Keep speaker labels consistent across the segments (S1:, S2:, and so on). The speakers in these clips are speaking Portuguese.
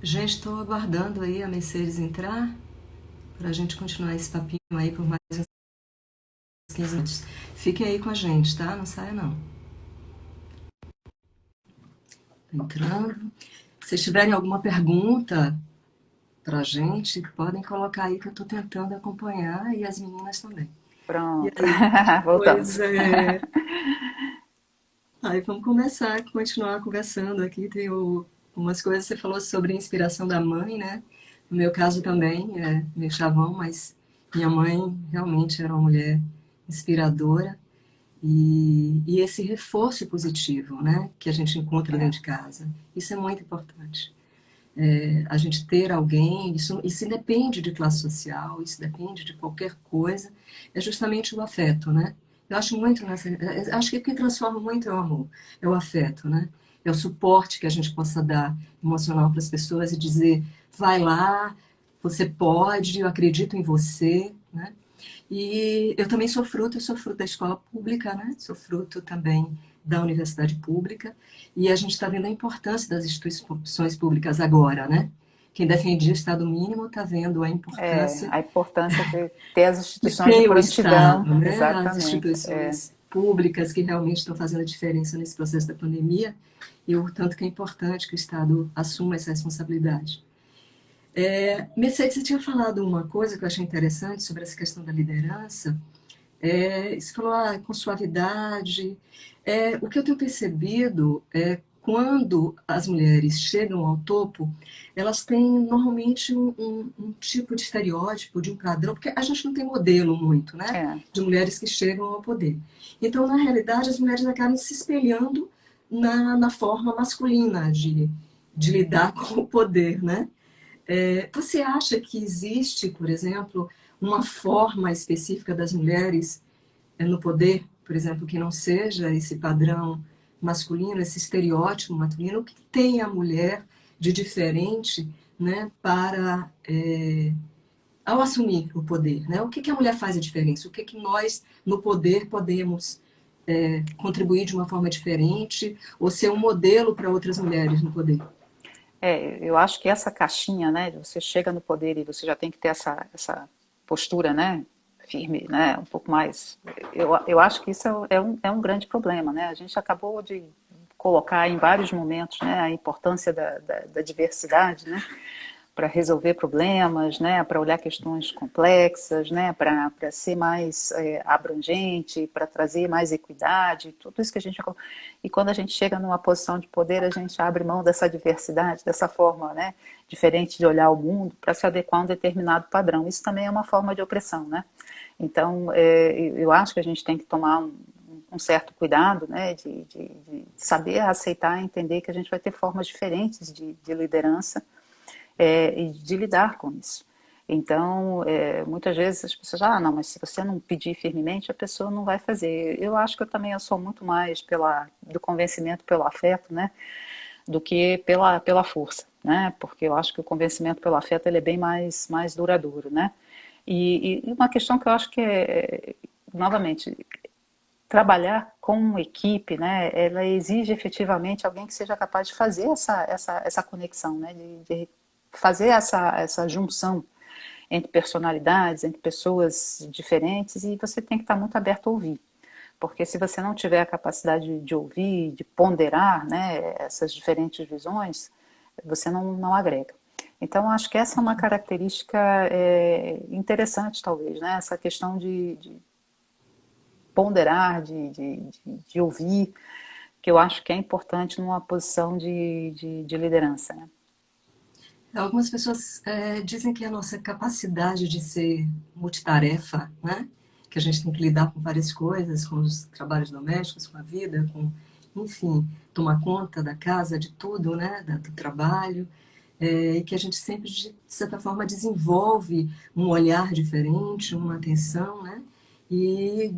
S1: Gente, estou aguardando aí a Mercedes entrar para a gente continuar esse papinho aí por mais uns 15 minutos. Fiquem aí com a gente, tá? Não saia não. Tá entrando. Se vocês tiverem alguma pergunta para a gente, podem colocar aí que eu estou tentando acompanhar e as meninas também. E
S2: Pronto,
S1: aí? Pois
S2: voltamos.
S1: é. Aí vamos começar, continuar conversando aqui. Umas coisas que você falou sobre a inspiração da mãe, né? No meu caso também, é meio chavão, mas minha mãe realmente era uma mulher inspiradora. E esse reforço positivo, né, que a gente encontra
S2: É,
S1: dentro de casa, isso é muito importante. A gente ter alguém, isso independe de classe social, isso depende de qualquer coisa, é justamente o afeto, né? Eu acho muito nessa, acho que o que transforma muito é o amor, é o afeto, né? É o suporte que a gente possa dar emocional para as pessoas e dizer, vai lá, você pode, eu acredito em você, né? E eu também sou fruto da escola pública, né? Sou fruto também da universidade pública, e a gente está vendo a importância das instituições públicas agora, né? Quem defendia o Estado mínimo está vendo a importância
S2: a importância de ter as
S1: que
S2: instituições de
S1: tem o
S2: prontidão,
S1: Estado, né? As
S2: exatamente.
S1: instituições públicas que realmente estão fazendo a diferença nesse processo da pandemia, e o tanto que é importante que o Estado assuma essa responsabilidade. Mercedes, você tinha falado uma coisa que eu achei interessante sobre essa questão da liderança. Você falou com suavidade. O que eu tenho percebido é quando as mulheres chegam ao topo, elas têm normalmente um tipo de estereótipo, de um padrão, porque a gente não tem modelo muito, né?
S2: É,
S1: De mulheres que chegam ao poder. Então, na realidade, as mulheres acabam se espelhando na forma masculina de lidar com o poder, né? Você acha que existe, por exemplo, uma forma específica das mulheres no poder, por exemplo, que não seja esse padrão masculino, esse estereótipo masculino? O que tem a mulher de diferente, né, para ao assumir o poder, né? O que a mulher faz a diferença? O que nós no poder podemos contribuir de uma forma diferente ou ser um modelo para outras mulheres no poder?
S2: eu acho que essa caixinha, né, de você chega no poder e você já tem que ter essa postura, né, firme, né, um pouco mais. Eu acho que isso é um grande problema, né? A gente acabou de colocar em vários momentos, né, a importância da diversidade, né, para resolver problemas, né, para olhar questões complexas, né, para ser mais abrangente, para trazer mais equidade, tudo isso que a gente... E quando a gente chega numa posição de poder, a gente abre mão dessa diversidade, dessa forma, né, diferente de olhar o mundo para se adequar a um determinado padrão. Isso também é uma forma de opressão, né? Então, eu acho que a gente tem que tomar um certo cuidado, né, de saber aceitar, entender que a gente vai ter formas diferentes de liderança, e de lidar com isso. Então, muitas vezes as pessoas, não, mas se você não pedir firmemente, a pessoa não vai fazer. Eu acho que eu sou muito mais do convencimento pelo afeto, né, do que pela força, né, porque eu acho que o convencimento pelo afeto ele é bem mais duradouro, né. E uma questão que eu acho que novamente, trabalhar com equipe, né, ela exige efetivamente alguém que seja capaz de fazer essa conexão, né, de fazer essa junção entre personalidades, entre pessoas diferentes, e você tem que estar muito aberto a ouvir. Porque se você não tiver a capacidade de ouvir, de ponderar, né, essas diferentes visões, você não agrega. Então, acho que essa é uma característica interessante, talvez, né? Essa questão de ponderar, de ouvir, que eu acho que é importante numa posição de liderança, né?
S1: Algumas pessoas dizem que a nossa capacidade de ser multitarefa, né? Que a gente tem que lidar com várias coisas, com os trabalhos domésticos, com a vida, enfim, tomar conta da casa, de tudo, né? Do trabalho, e que a gente sempre, de certa forma, desenvolve um olhar diferente, uma atenção, né? E,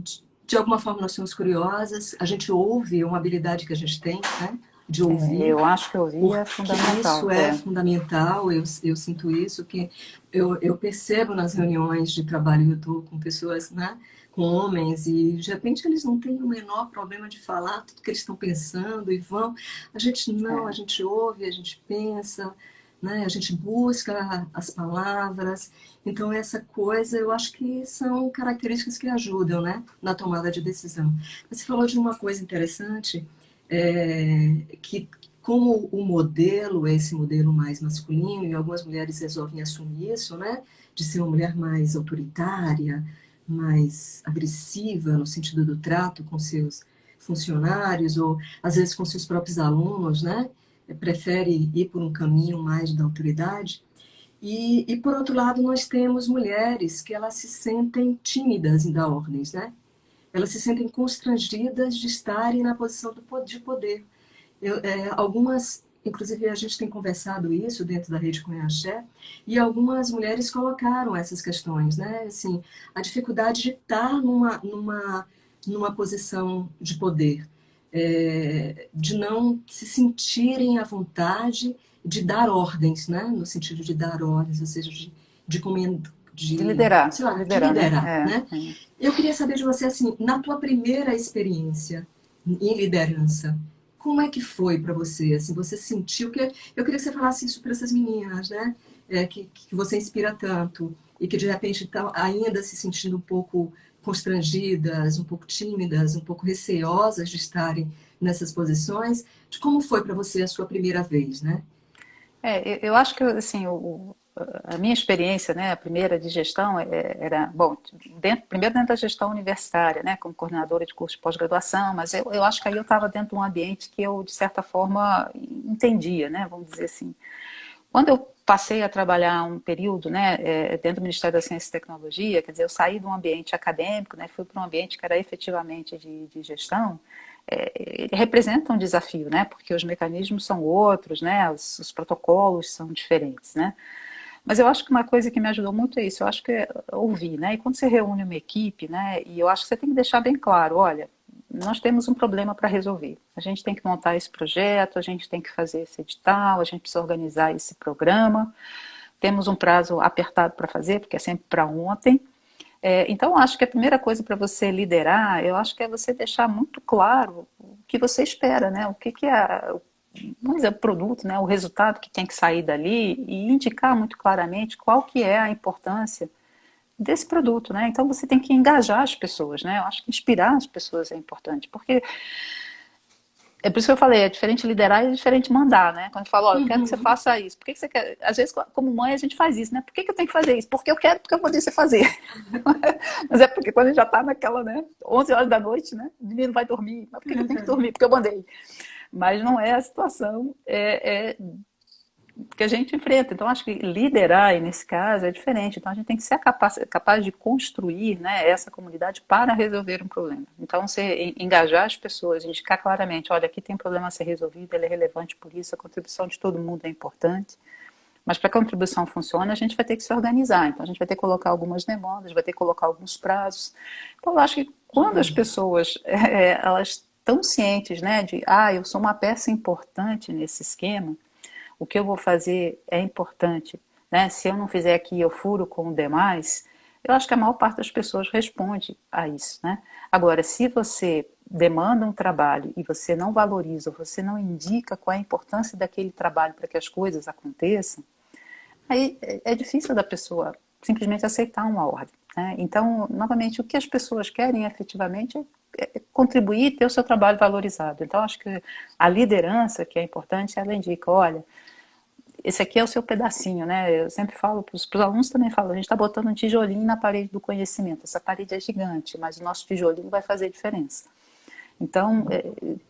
S1: de alguma forma, nós somos curiosas, a gente ouve, é uma habilidade que a gente tem, né? De ouvir,
S2: Eu acho que ouvir é
S1: porque isso
S2: fundamental.
S1: é fundamental, eu sinto isso, que eu percebo nas reuniões de trabalho, eu estou com pessoas, né, com homens, e de repente eles não têm o menor problema de falar tudo que eles estão pensando e vão. A gente não, a gente ouve, a gente pensa, né? A gente busca as palavras. Então, essa coisa, eu acho que são características que ajudam, né, na tomada de decisão. Você falou de uma coisa interessante, que como o modelo é esse modelo mais masculino, e algumas mulheres resolvem assumir isso, né, de ser uma mulher mais autoritária, mais agressiva no sentido do trato com seus funcionários, ou às vezes com seus próprios alunos, né, prefere ir por um caminho mais da autoridade. Por outro lado, nós temos mulheres que elas se sentem tímidas em dar ordens, né? Elas se sentem constrangidas de estarem na posição de poder. Algumas, inclusive a gente tem conversado isso dentro da Rede Cunha Axé, e algumas mulheres colocaram essas questões, né? Assim, a dificuldade de estar numa posição de poder, de não se sentirem à vontade de dar ordens, né? No sentido de dar ordens, ou seja, de comendo,
S2: De
S1: sei lá, de
S2: liderar, né?
S1: liderar, né? Eu queria saber de você, assim, na tua primeira experiência em liderança, como é que foi para você? Assim, você sentiu que... Eu queria que você falasse isso para essas meninas, né? Que você inspira tanto e que de repente estão ainda se sentindo um pouco constrangidas, um pouco tímidas, um pouco receosas de estarem nessas posições. De como foi para você a sua primeira vez, né?
S2: Eu acho que assim, a minha experiência, né, a primeira de gestão era, bom, primeiro dentro da gestão universitária, né, como coordenadora de curso de pós-graduação, mas eu acho que aí eu estava dentro de um ambiente que eu, de certa forma, entendia, né, vamos dizer assim. Quando eu passei a trabalhar um período, né, dentro do Ministério da Ciência e Tecnologia, quer dizer, eu saí de um ambiente acadêmico, né, fui para um ambiente que era efetivamente de gestão, ele representa um desafio, né, porque os mecanismos são outros, né, os protocolos são diferentes, né. Mas eu acho que uma coisa que me ajudou muito é isso, eu acho que é ouvir, né, e quando você reúne uma equipe, né, e eu acho que você tem que deixar bem claro, olha, nós temos um problema para resolver. A gente tem que montar esse projeto, a gente tem que fazer esse edital, a gente precisa organizar esse programa. Temos um prazo apertado para fazer, porque é sempre para ontem. Então, acho que a primeira coisa para você liderar, eu acho que é você deixar muito claro o que você espera, né? O que é, vamos dizer, o produto, né? O resultado que tem que sair dali e indicar muito claramente qual que é a importância desse produto, né? Então você tem que engajar as pessoas, né? Eu acho que inspirar as pessoas é importante, porque é por isso que eu falei, é diferente liderar e é diferente mandar, né? Quando eu falo, ó, eu quero que você faça isso. Por que você quer? Às vezes, como mãe, a gente faz isso, né? Por que eu tenho que fazer isso? Porque eu quero, porque eu vou deixar você fazer. Mas é porque quando a gente já tá naquela, né? 11 horas da noite, né? O menino vai dormir. Mas por que eu tenho que dormir? Porque eu mandei. Mas não é a situação que a gente enfrenta. Então, acho que liderar, nesse caso, é diferente. Então, a gente tem que ser capaz de construir, né, essa comunidade para resolver um problema. Então, você engajar as pessoas, indicar claramente, olha, aqui tem um problema a ser resolvido, ele é relevante por isso, a contribuição de todo mundo é importante. Mas para que a contribuição funcione, a gente vai ter que se organizar. Então, a gente vai ter que colocar algumas demandas, vai ter que colocar alguns prazos. Então, eu acho que quando as pessoas elas estão cientes, né, de, eu sou uma peça importante nesse esquema, o que eu vou fazer é importante, né? Se eu não fizer aqui, eu furo com o demais. Eu acho que a maior parte das pessoas responde a isso, né? Agora, se você demanda um trabalho e você não valoriza, você não indica qual é a importância daquele trabalho para que as coisas aconteçam, aí é difícil da pessoa simplesmente aceitar uma ordem, né? Então, novamente, o que as pessoas querem efetivamente é contribuir e ter o seu trabalho valorizado. Então, acho que a liderança, que é importante, ela indica, olha, esse aqui é o seu pedacinho, né? Eu sempre falo para os alunos também falo, a gente está botando um tijolinho na parede do conhecimento. Essa parede é gigante, mas o nosso tijolinho vai fazer diferença. Então,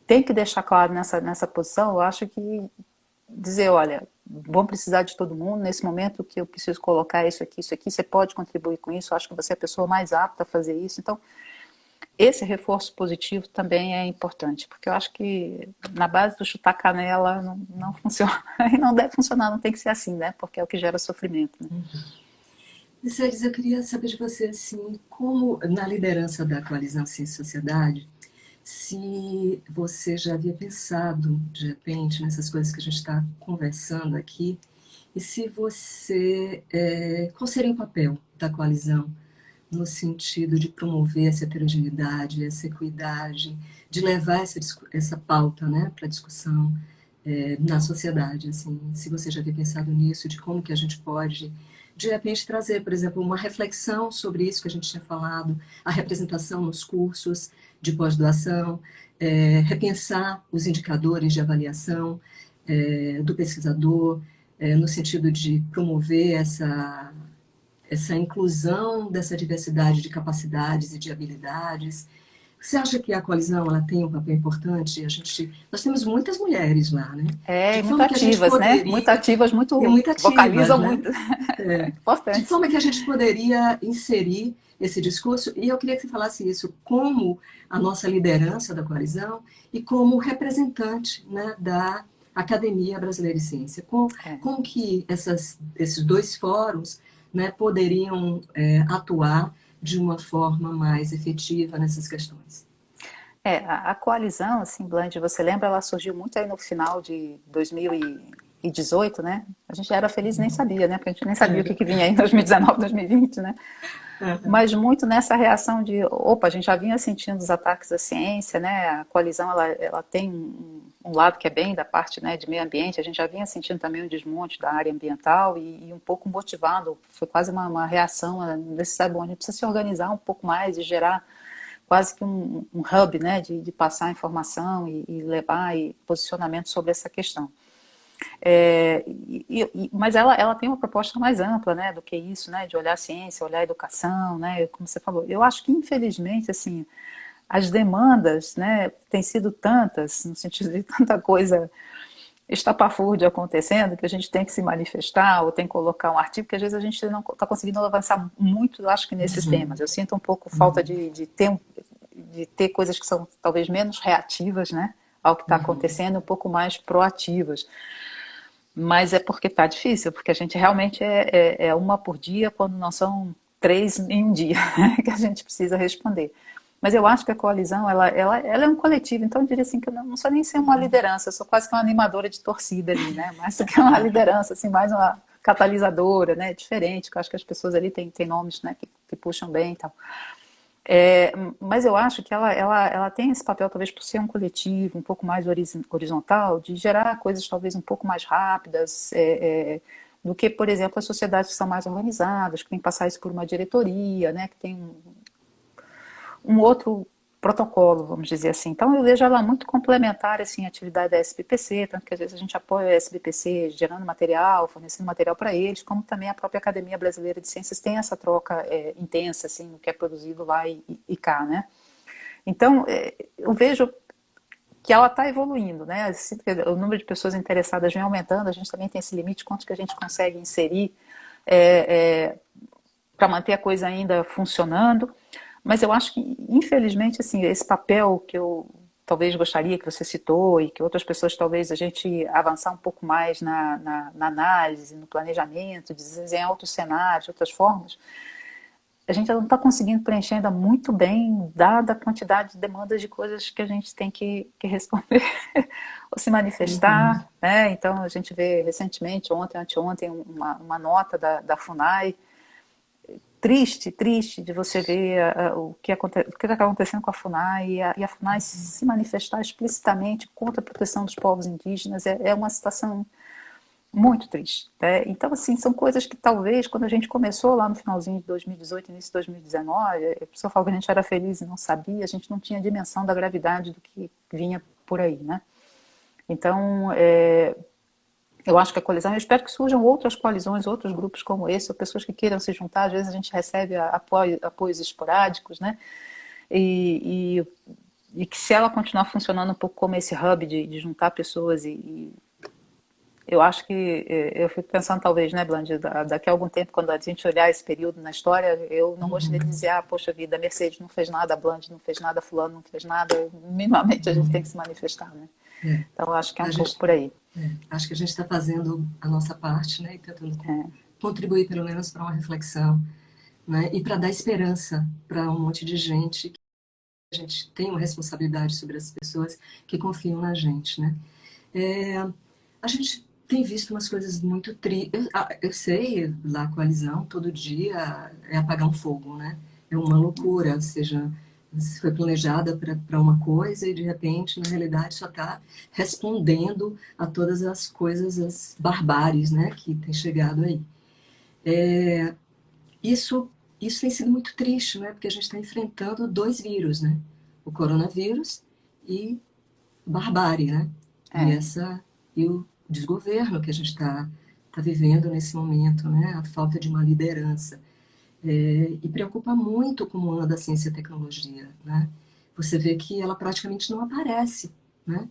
S2: tem que deixar claro nessa posição, eu acho que dizer, olha, vão precisar de todo mundo, nesse momento que eu preciso colocar isso aqui, você pode contribuir com isso, eu acho que você é a pessoa mais apta a fazer isso. Então, esse reforço positivo também é importante, porque eu acho que na base do chutar canela não funciona. E não deve funcionar, não tem que ser assim, né? Porque é o que gera sofrimento. Né?
S1: Mercedes, eu queria saber de você, assim, como na liderança da Coalizão Ciência e Sociedade, se você já havia pensado, de repente, nessas coisas que a gente está conversando aqui, e se você, qual seria o papel da coalizão no sentido de promover essa heterogeneidade, essa equidade, de levar essa pauta, né, para discussão, na sociedade, assim, se você já havia pensado nisso, de como que a gente pode, de repente, trazer, por exemplo, uma reflexão sobre isso que a gente tinha falado, a representação nos cursos de pós-graduação, repensar os indicadores de avaliação do pesquisador, no sentido de promover essa inclusão dessa diversidade de capacidades e de habilidades. Você acha que a coalizão ela tem um papel importante? Nós temos muitas mulheres lá, né? De
S2: É,
S1: que
S2: muito
S1: forma que a gente
S2: ativas, né? Muito
S1: poderia,
S2: ativas,
S1: e
S2: muito
S1: muito ativas,
S2: vocalizam
S1: né?
S2: muito.
S1: É, de que
S2: Importante.
S1: forma que a gente poderia inserir esse discurso? E eu queria que você falasse isso como a nossa liderança da coalizão e como representante, né, da Academia Brasileira de Ciência.
S2: É.
S1: Como que esses dois fóruns, né, poderiam atuar de uma forma mais efetiva nessas questões?
S2: A coalizão, assim, Blanche, você lembra, ela surgiu muito aí no final de 2018, né? A gente já era feliz e nem sabia, né? Porque a gente nem sabia o que vinha aí em 2019, 2020, né? Mas muito nessa reação de, opa, a gente já vinha sentindo os ataques à ciência, né? A coalizão, ela tem um lado que é bem da parte, né, de meio ambiente, a gente já vinha sentindo também um desmonte da área ambiental e um pouco motivado, foi quase uma reação a necessidade, bom, a gente precisa se organizar um pouco mais e gerar quase que um hub, né, de passar informação e levar e posicionamento sobre essa questão. Mas ela tem uma proposta mais ampla, né, do que isso, né, de olhar a ciência, olhar a educação, né, como você falou. Eu acho que, infelizmente, assim, as demandas, né, têm sido tantas, no sentido de tanta coisa estapafúrdia acontecendo, que a gente tem que se manifestar ou tem que colocar um artigo, que às vezes a gente não está conseguindo avançar muito, eu acho que nesses temas. Eu sinto um pouco falta de ter coisas que são talvez menos reativas, né, ao que está acontecendo, um pouco mais proativas. Mas é porque está difícil, porque a gente realmente é uma por dia, quando não são três em um dia que a gente precisa responder. Mas eu acho que a coalizão, ela é um coletivo, então eu diria assim que eu não sou nem ser uma liderança, eu sou quase que uma animadora de torcida ali, né? Mais do que uma liderança, assim, mais uma catalisadora, né? Diferente, que eu acho que as pessoas ali têm nomes, né, que puxam bem e tal. Mas eu acho que ela tem esse papel, talvez por ser um coletivo, um pouco mais horizontal, de gerar coisas talvez um pouco mais rápidas, do que, por exemplo, as sociedades que são mais organizadas, que tem que passar isso por uma diretoria, né, que tem um outro protocolo, vamos dizer assim. Então eu vejo ela muito complementar assim, à atividade da SBPC, tanto que às vezes a gente apoia a SBPC gerando material, fornecendo material para eles, como também a própria Academia Brasileira de Ciências tem essa troca intensa, assim, no que é produzido lá e cá, né? Então eu vejo que ela está evoluindo, né? O número de pessoas interessadas vem aumentando, a gente também tem esse limite, quanto que a gente consegue inserir para manter a coisa ainda funcionando. Mas eu acho que, infelizmente, assim, esse papel que eu talvez gostaria que você citou e que outras pessoas talvez a gente avançar um pouco mais na análise, no planejamento, desenhar outros cenários, outras formas, a gente não está conseguindo preencher ainda muito bem, dada a quantidade de demandas de coisas que a gente tem que responder ou se manifestar, né? Então a gente vê recentemente, ontem, anteontem, uma nota da FUNAI, triste de você ver o que está acontecendo com a FUNAI e a FUNAI se manifestar explicitamente contra a proteção dos povos indígenas é uma situação muito triste. Né? Então, assim, são coisas que talvez, quando a gente começou lá no finalzinho de 2018, início de 2019, a pessoa falava que a gente era feliz e não sabia, a gente não tinha dimensão da gravidade do que vinha por aí, né? Então, eu acho que a coalizão, eu espero que surjam outras coalizões, outros grupos como esse, ou pessoas que queiram se juntar. Às vezes a gente recebe apoios esporádicos, né? E que se ela continuar funcionando um pouco como esse hub de juntar pessoas eu acho que eu fico pensando talvez, né, Blanche, daqui a algum tempo, quando a gente olhar esse período na história, eu não gostaria de dizer, poxa vida, a Mercedes não fez nada, a Blanche não fez nada, fulano não fez nada. Minimamente a gente tem que se manifestar, né?
S1: É.
S2: Então eu acho que é
S1: A
S2: um pouco
S1: gente,
S2: por aí.
S1: acho que a gente está fazendo a nossa parte, né, e tentando contribuir pelo menos para uma reflexão, né, e para dar esperança para um monte de gente. A gente tem uma responsabilidade sobre as pessoas que confiam na gente, né? A gente tem visto umas coisas muito tristes. Eu sei, lá a coalizão, todo dia é apagar um fogo, né? É uma loucura, ou seja, Você foi planejada para uma coisa e, de repente, na realidade, só está respondendo a todas as coisas, as barbáries, né, que tem chegado aí. Isso, isso tem sido muito triste, né, porque a gente está enfrentando dois vírus, né, o coronavírus e barbárie, né, e,
S2: É,
S1: e o desgoverno que a gente está vivendo nesse momento, né, a falta de uma liderança. E preocupa muito como anda a ciência e a tecnologia, né? Você vê que ela praticamente não aparece, né?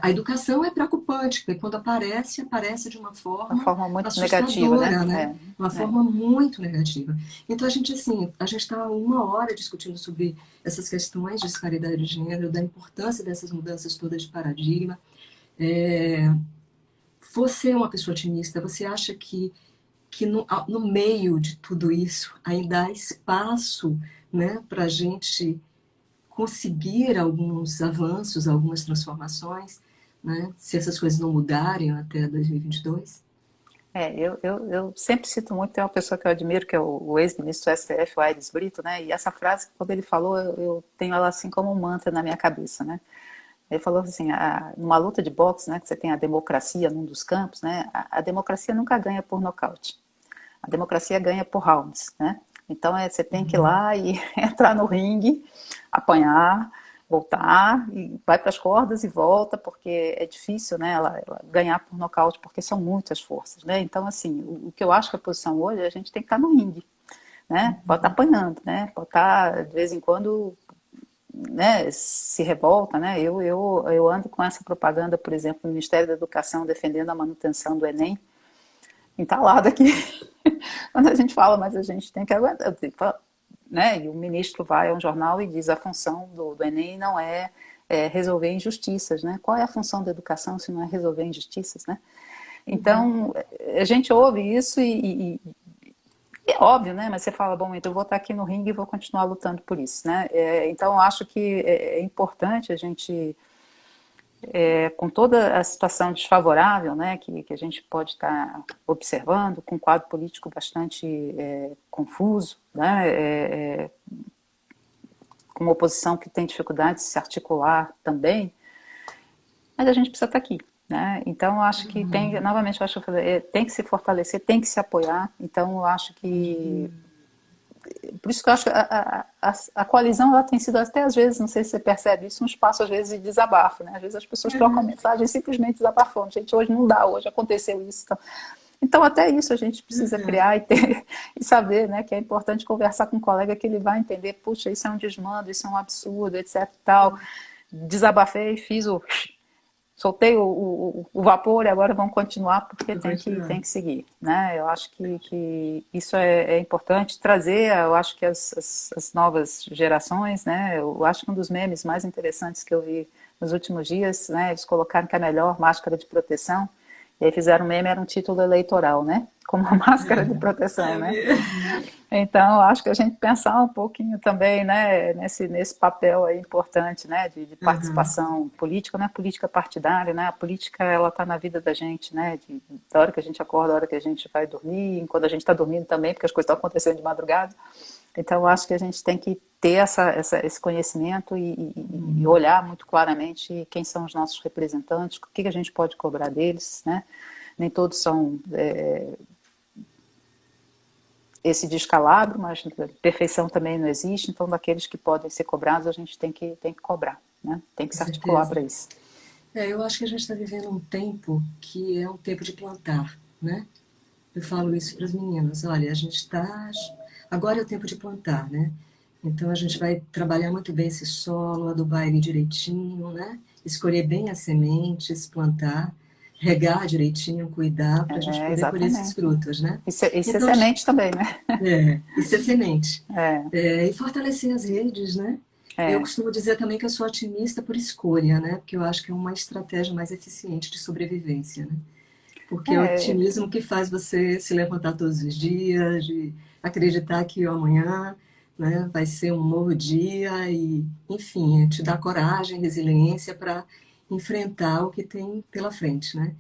S1: A educação é preocupante, porque quando aparece, aparece de uma
S2: uma
S1: forma
S2: forma muito negativa, né?
S1: assustadora, né? Uma forma muito negativa. Então, a gente, assim, a gente está 1 hora discutindo sobre essas questões de disparidade de gênero, da importância dessas mudanças todas de paradigma. Você é uma pessoa otimista, você acha que no meio de tudo isso ainda há espaço, né, para a gente conseguir alguns avanços, algumas transformações, né, se essas coisas não mudarem até 2022?
S2: Eu sempre cito muito, tem uma pessoa que eu admiro, que é o ex-ministro do STF, o Aires Brito, né? E essa frase, quando ele falou, eu tenho ela assim como um mantra na minha cabeça, né? Ele falou assim, numa luta de boxe, né, que você tem a democracia num dos campos, né? A democracia nunca ganha por nocaute. A democracia ganha por rounds, né? Então você tem que ir lá e entrar no ringue, apanhar, voltar, e vai para as cordas e volta, porque é difícil, né, ela ganhar por nocaute, porque são muitas forças, né? Então, assim, o que eu acho que a posição hoje é a gente tem que estar no ringue, né? Pode estar apanhando, né? Pode estar, de vez em quando, né, se revolta, né? Eu ando com essa propaganda, por exemplo, no Ministério da Educação defendendo a manutenção do Enem, entalado aqui. Quando a gente fala, mas a gente tem que aguentar, né? E o ministro vai a um jornal e diz a função do Enem não é resolver injustiças, né? Qual é a função da educação se não é resolver injustiças, né? Então, a gente ouve isso e é óbvio, né? Mas você fala, bom, então eu vou estar aqui no ringue e vou continuar lutando por isso, né? Então, eu acho que é importante a gente, com toda a situação desfavorável, né, que a gente pode estar observando, com um quadro político bastante confuso, né, com uma oposição que tem dificuldade de se articular também, mas a gente precisa estar aqui. Né? Então, eu acho que tem, novamente, eu acho que tem que se fortalecer, tem que se apoiar. Então, eu acho que por isso que eu acho que a coalizão ela tem sido até às vezes, não sei se você percebe isso, um espaço às vezes de desabafo, né? Às vezes as pessoas trocam mensagem simplesmente desabafando. Gente, hoje não dá, hoje aconteceu isso. Então até isso a gente precisa criar e ter e saber, né, que é importante conversar com um colega que ele vai entender, puxa, isso é um desmando, isso é um absurdo, etc. Tal. Desabafei, fiz soltei o vapor e agora vamos continuar porque tem que seguir, né? Eu acho que isso é importante trazer, eu acho que as novas gerações, né? Eu acho que um dos memes mais interessantes que eu vi nos últimos dias, né? Eles colocaram que a melhor máscara de proteção, e aí fizeram um meme, era um título eleitoral, né? Como uma máscara de proteção, né? Então, acho que a gente pensar um pouquinho também, né, nesse papel aí importante, né, de participação política, não é política partidária, né, a política ela está na vida da gente, né, da hora que a gente acorda, da hora que a gente vai dormir, quando a gente está dormindo também, porque as coisas estão acontecendo de madrugada. Então, acho que a gente tem que ter esse conhecimento e olhar muito claramente quem são os nossos representantes, o que a gente pode cobrar deles, né, nem todos são esse descalabro, mas perfeição também não existe, então daqueles que podem ser cobrados a gente tem que cobrar, né? Tem que
S1: Com
S2: se articular
S1: certeza.
S2: para isso.
S1: Eu acho que a gente está vivendo um tempo que é um tempo de plantar, né? Eu falo isso para as meninas, olha, a gente está... Agora é o tempo de plantar, né? Então a gente vai trabalhar muito bem esse solo, adubar ele direitinho, né? Escolher bem as sementes, plantar, regar direitinho, cuidar, para a gente poder colher esses
S2: Exatamente.
S1: frutos, né?
S2: Isso é
S1: Então,
S2: semente também, né?
S1: e ser semente.
S2: É,
S1: E fortalecer as redes, né? Eu
S2: é,
S1: costumo dizer também que eu sou otimista por escolha, né? Porque eu acho que é uma estratégia mais eficiente de sobrevivência, né? Porque é o
S2: é,
S1: otimismo que faz você se levantar todos os dias, de acreditar que o amanhã, né, vai ser um novo dia e, enfim, te dá coragem, resiliência para enfrentar o que tem pela frente, né?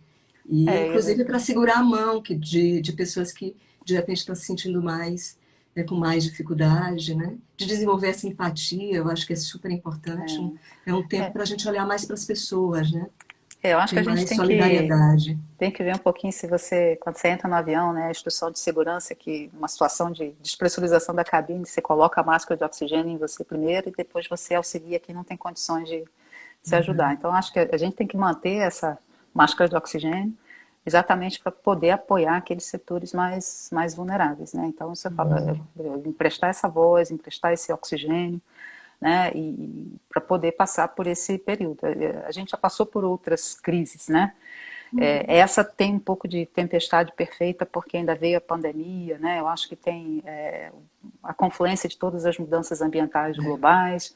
S1: E,
S2: é,
S1: inclusive, para segurar a mão de pessoas que, de repente, estão se sentindo mais com mais dificuldade, né? De desenvolver essa empatia, eu acho que é super importante. É um tempo
S2: É,
S1: para a gente olhar mais para as pessoas, né?
S2: eu acho que
S1: Tem
S2: a gente
S1: mais solidariedade.
S2: tem que ver um pouquinho se você, quando você entra no avião, né, a instrução de segurança, que uma situação de despressurização da cabine, você coloca a máscara de oxigênio em você primeiro e depois você auxilia quem não tem condições de se ajudar. Então, acho que a gente tem que manter essa máscara de oxigênio exatamente para poder apoiar aqueles setores mais vulneráveis, né? Então, você fala, emprestar essa voz, emprestar esse oxigênio, né? E para poder passar por esse período. A gente já passou por outras crises, né? Essa tem um pouco de tempestade perfeita porque ainda veio a pandemia, né? Eu acho que tem a confluência de todas as mudanças ambientais globais,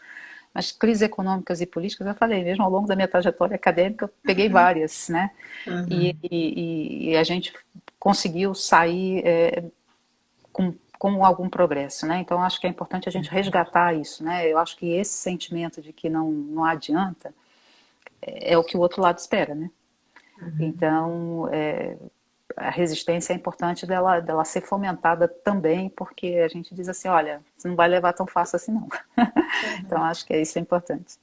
S2: mas crises econômicas e políticas, eu falei, mesmo ao longo da minha trajetória acadêmica, eu peguei várias, né? E a gente conseguiu sair com algum progresso, né? Então acho que é importante a gente resgatar isso, né? Eu acho que esse sentimento de que não adianta é o que o outro lado espera, né? Então a resistência é importante dela ser fomentada também, porque a gente diz assim, olha, você não vai levar tão fácil assim não. Então acho que isso é importante.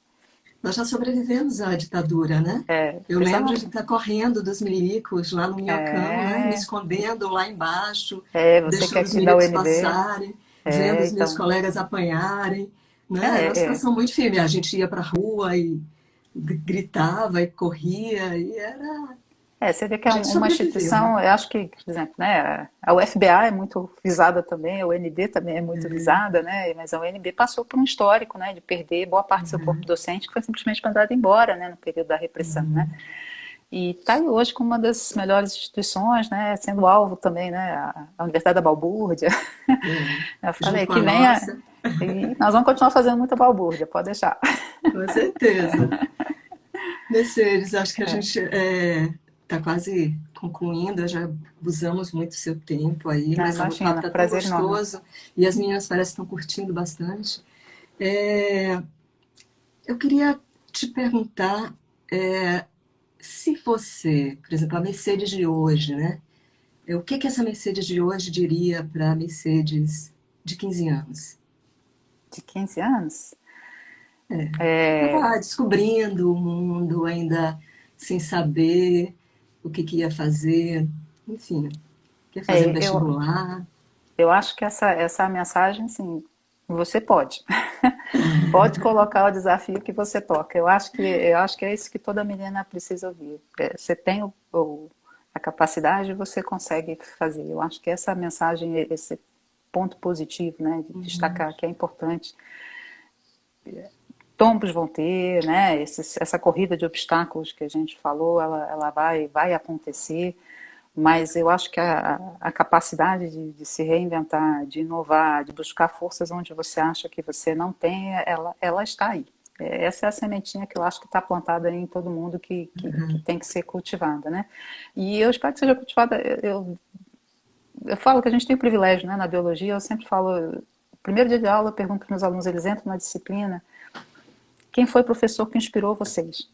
S1: Nós já sobrevivemos à ditadura, né? Eu
S2: Pois
S1: lembro de estar correndo dos milicos lá no Minhocão, né? Me
S2: é,
S1: escondendo lá embaixo,
S2: você que é
S1: deixando os
S2: aqui da
S1: milicos
S2: UNB,
S1: passarem, vendo os meus
S2: então,
S1: colegas apanharem, né? Era uma
S2: é, é,
S1: situação muito firme. A gente ia para a rua e gritava e corria e era...
S2: você vê que
S1: A
S2: é
S1: gente
S2: uma
S1: sobreviveu, né?
S2: instituição, eu acho que, por exemplo, né, a UFBA é muito visada também, a UNB também é muito visada, né, mas a UNB passou por um histórico, né, de perder boa parte do seu corpo docente, que foi simplesmente mandado embora, né, no período da repressão, né, e está aí hoje como uma das melhores instituições, né, sendo alvo também, né, a Universidade da Balbúrdia. Eu
S1: Junto
S2: falei
S1: com a
S2: que venha,
S1: nossa,
S2: e nós vamos continuar fazendo muita balbúrdia, pode deixar.
S1: com certeza. Mercedes, acho que a gente está quase concluindo, já usamos muito seu tempo aí,
S2: Não,
S1: mas o papo
S2: imagina,
S1: está tão
S2: prazer enorme.
S1: gostoso e as meninas parecem que estão curtindo bastante. É, eu queria te perguntar se você, por exemplo, a Mercedes de hoje, né? O que que essa Mercedes de hoje diria para a Mercedes de 15 anos?
S2: De 15 anos?
S1: Estava descobrindo o mundo, ainda sem saber o que ia fazer, enfim, quer fazer um
S2: Eu,
S1: vestibular.
S2: eu acho que essa mensagem, assim, você pode. Pode colocar o desafio que você toca. Eu acho que é isso que toda menina precisa ouvir. Você tem a capacidade, você consegue fazer. Eu acho que essa mensagem, esse ponto positivo, né, de destacar que é importante. Tombos vão ter, né? Essa corrida de obstáculos que a gente falou, ela vai acontecer, mas eu acho que a capacidade de se reinventar, de inovar, de buscar forças onde você acha que você não tem, ela está aí. Essa é a sementinha que eu acho que está plantada em todo mundo que tem que ser cultivada, né? E eu espero que seja cultivada. Eu falo que a gente tem o privilégio, né? Na biologia, eu sempre falo. Primeiro dia de aula, eu pergunto para os meus alunos, eles entram na disciplina, quem foi o professor que inspirou vocês?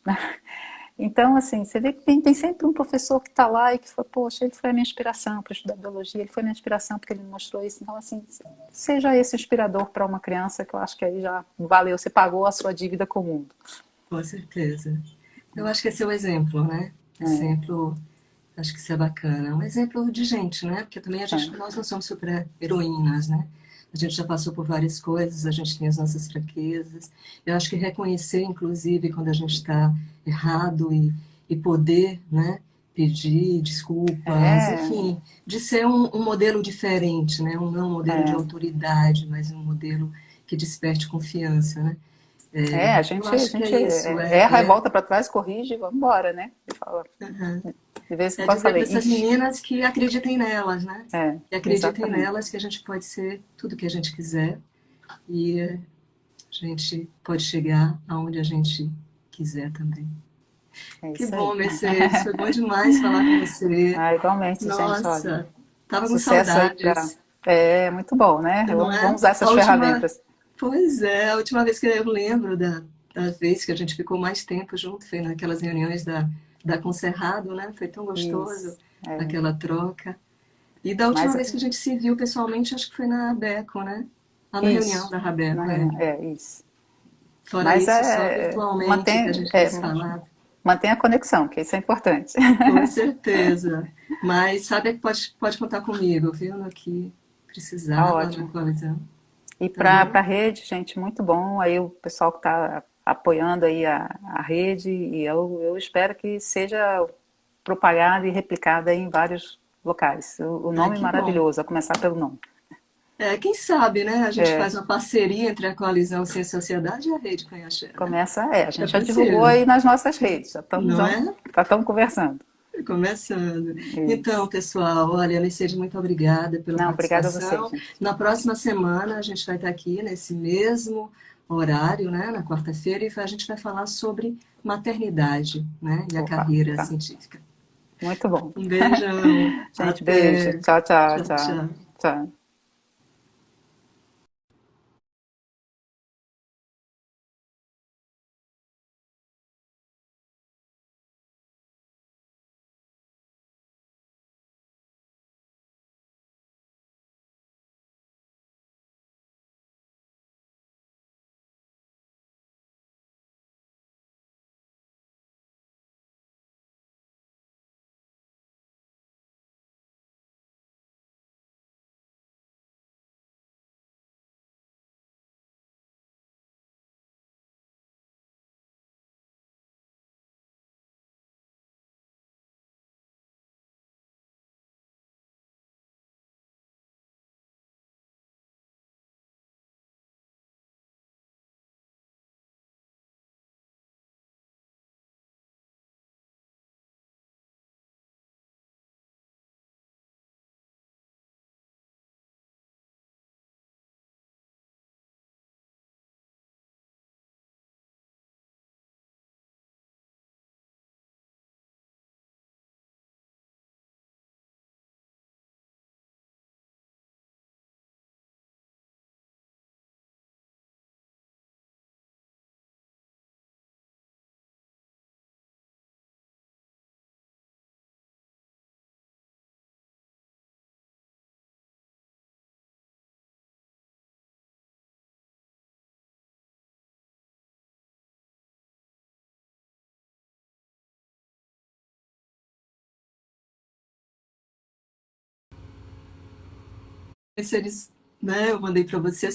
S2: Então, assim, você vê que tem sempre um professor que está lá e que foi, poxa, ele foi a minha inspiração para estudar biologia, ele foi a minha inspiração porque ele me mostrou isso. Então, assim, seja esse inspirador para uma criança, que eu acho que aí já valeu, você pagou a sua dívida com o mundo.
S1: Com certeza. Eu acho que esse é o exemplo, né? Exemplo, acho que isso é bacana. Um exemplo de gente, né? Porque também nós não somos super heroínas, né? A gente já passou por várias coisas, a gente tem as nossas fraquezas. Eu acho que reconhecer, inclusive, quando a gente está errado e poder, né? Pedir desculpas,
S2: É,
S1: enfim, de ser um modelo diferente, né? Não um modelo de autoridade, mas um modelo que desperte confiança, né?
S2: a
S1: Eu
S2: gente, a
S1: acho que é
S2: gente
S1: isso,
S2: erra e volta para trás, corrige e vamos embora, né? E fala, de vez em
S1: é
S2: quando eu
S1: dizer para
S2: falei,
S1: essas
S2: ixi,
S1: meninas que acreditem nelas, né? Que acreditem
S2: exatamente.
S1: nelas que a gente pode ser tudo que a gente quiser e a gente pode chegar aonde a gente quiser também.
S2: É
S1: Que
S2: isso aí.
S1: bom, Mercedes, foi bom demais falar com você.
S2: Igualmente, gente, olha.
S1: Nossa, tava com
S2: Sucesso aí para.
S1: saudades,
S2: É muito bom, né?
S1: não
S2: Vamos
S1: é?
S2: usar
S1: A
S2: essas
S1: última,
S2: ferramentas.
S1: pois é, a última vez que eu lembro da vez que a gente ficou mais tempo junto foi naquelas reuniões da Concerrado, né? Foi tão gostoso
S2: Isso. É,
S1: aquela troca. E da última
S2: Mas
S1: vez que a gente se viu pessoalmente, acho que foi na Rabeco, né? Lá na reunião
S2: isso,
S1: da
S2: na
S1: Rabeco, é.
S2: reunião, é isso.
S1: Fora
S2: Mas
S1: isso, só virtualmente que a gente tem se falado.
S2: mantém a conexão, que isso é importante.
S1: Com certeza. Mas sabe que pode contar comigo, viu? No que
S2: Tá
S1: precisar lá na
S2: ótimo.
S1: coalizão,
S2: E
S1: tá
S2: para
S1: bom?
S2: a rede, gente, muito bom. Aí o pessoal que está apoiando aí a rede, e eu espero que seja propagada e replicada em vários locais. O
S1: Ai,
S2: nome é
S1: que bom.
S2: maravilhoso, a começar pelo nome.
S1: É, quem sabe, né? A gente faz uma parceria entre a coalizão Ciência e Sociedade e a Rede Canhaché, né?
S2: A
S1: É
S2: gente já divulgou
S1: possível,
S2: aí nas nossas redes,
S1: não é?
S2: já estamos conversando.
S1: Começando. Então,
S2: Isso.
S1: pessoal, olha, Mercedes, muito obrigada pela
S2: Não, obrigada a vocês,
S1: participação.
S2: gente.
S1: Na próxima semana, a gente vai estar aqui nesse mesmo horário, né, na quarta-feira, e a gente vai falar sobre maternidade, né, e a
S2: Opa,
S1: carreira
S2: tá.
S1: científica.
S2: Muito bom.
S1: Um beijão.
S2: Gente, beijo.
S1: Até.
S2: Tchau, tchau,
S1: Tchau,
S2: tchau.
S1: tchau.
S2: Tchau.
S1: Se eles, né, eu mandei para você.